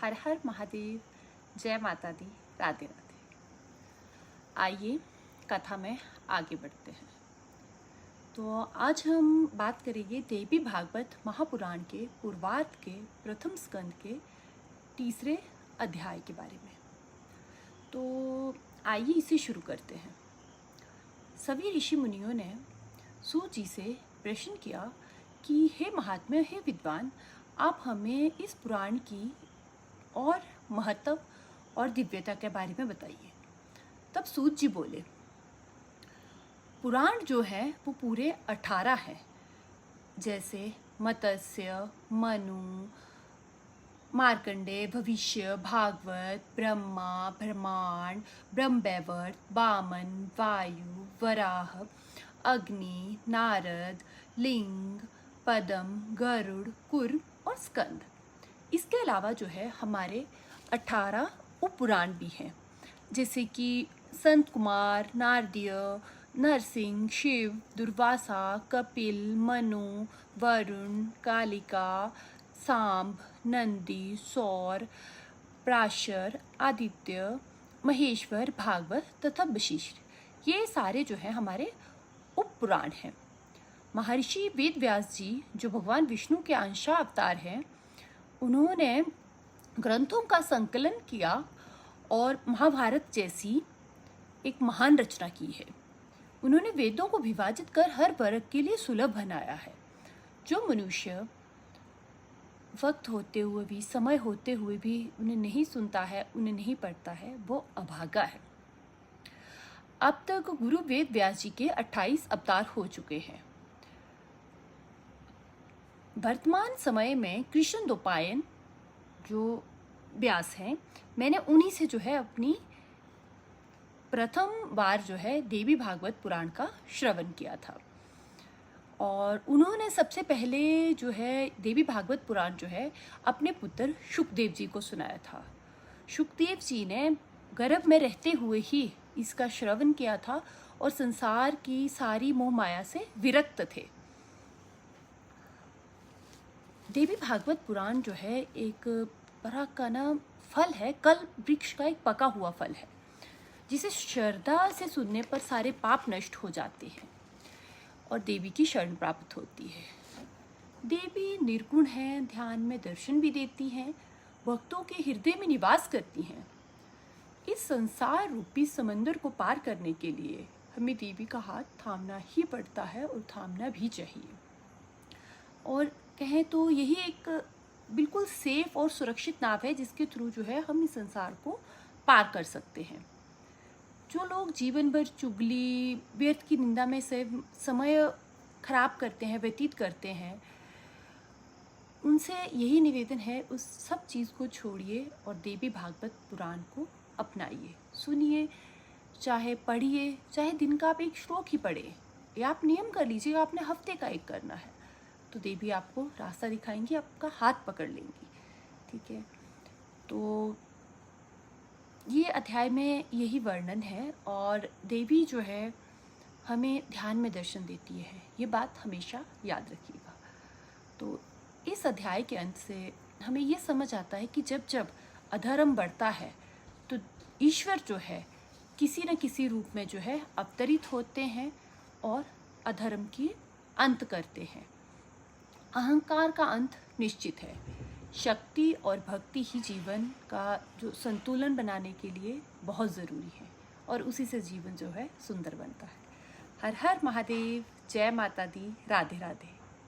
हर हर महादेव, जय माता दी, राधे राधे। आइए कथा में आगे बढ़ते हैं। तो आज हम बात करेंगे देवी भागवत महापुराण के पूर्वार्ध के प्रथम स्कंद के तीसरे अध्याय के बारे में। तो आइए इसे शुरू करते हैं। सभी ऋषि मुनियों ने सूत जी से प्रश्न किया कि हे महात्मा, हे विद्वान, आप हमें इस पुराण की और महत्व और दिव्यता के बारे में बताइए। तब सूत जी बोले, पुराण जो है वो पूरे 18 हैं, जैसे मत्स्य, मनु, मार्कंडेय, भविष्य, भागवत, ब्रह्मा, ब्रह्मांड, ब्रह्मवैवर्त, वामन, वायु, वराह, अग्नि, नारद, लिंग, पद्म, गरुड़, कुर्म और स्कंद। इसके अलावा जो है हमारे 18 उपपुराण भी हैं, जैसे कि संत कुमार, नारदीय, नरसिंह, शिव, दुर्वासा, कपिल, मनु, वरुण, कालिका, सांब, नंदी, सौर, पराशर, आदित्य, महेश्वर, भागवत तथा वशिष्ठ। ये सारे जो है हमारे उपपुराण हैं। महर्षि वेद व्यास जी, जो भगवान विष्णु के अंशा अवतार हैं, उन्होंने ग्रंथों का संकलन किया और महाभारत जैसी एक महान रचना की है। उन्होंने वेदों को विभाजित कर हर वर्ग के लिए सुलभ बनाया है। जो मनुष्य वक्त होते हुए भी, समय होते हुए भी उन्हें नहीं सुनता है, उन्हें नहीं पढ़ता है, वो अभागा है। अब तक गुरु वेद व्यास जी के 28 अवतार हो चुके हैं। वर्तमान समय में कृष्ण द्वैपायन जो व्यास हैं, मैंने उन्हीं से जो है अपनी प्रथम बार जो है देवी भागवत पुराण का श्रवण किया था। और उन्होंने सबसे पहले जो है देवी भागवत पुराण जो है अपने पुत्र शुकदेव जी को सुनाया था। शुकदेव जी ने गर्भ में रहते हुए ही इसका श्रवण किया था और संसार की सारी मोह माया से विरक्त थे। देवी भागवत पुराण जो है एक तरह का फल है, कल्प वृक्ष का एक पका हुआ फल है, जिसे श्रद्धा से सुनने पर सारे पाप नष्ट हो जाते हैं और देवी की शरण प्राप्त होती है। देवी निर्गुण है, ध्यान में दर्शन भी देती हैं, भक्तों के हृदय में निवास करती हैं। इस संसार रूपी समंदर को पार करने के लिए हमें देवी का हाथ थामना ही पड़ता है और थामना भी चाहिए। और कहें तो यही एक बिल्कुल सेफ और सुरक्षित नाव है, जिसके थ्रू जो है हम इस संसार को पार कर सकते हैं। जो लोग जीवन भर चुगली, व्यर्थ की निंदा में से समय खराब करते हैं, व्यतीत करते हैं, उनसे यही निवेदन है, उस सब चीज़ को छोड़िए और देवी भागवत पुराण को अपनाइए, सुनिए, चाहे पढ़िए, चाहे दिन का आप एक श्लोक ही पढ़े, या आप नियम कर लीजिएगा आपने हफ्ते का एक करना है, तो देवी आपको रास्ता दिखाएंगी, आपका हाथ पकड़ लेंगी। ठीक है, तो ये अध्याय में यही वर्णन है और देवी जो है हमें ध्यान में दर्शन देती है, ये बात हमेशा याद रखिएगा। तो इस अध्याय के अंत से हमें ये समझ आता है कि जब जब अधर्म बढ़ता है तो ईश्वर जो है किसी न किसी रूप में जो है अवतरित होते हैं और अधर्म की अंत करते हैं। अहंकार का अंत निश्चित है। शक्ति और भक्ति ही जीवन का जो संतुलन बनाने के लिए बहुत ज़रूरी है और उसी से जीवन जो है सुंदर बनता है। हर हर महादेव, जय माता दी, राधे राधे।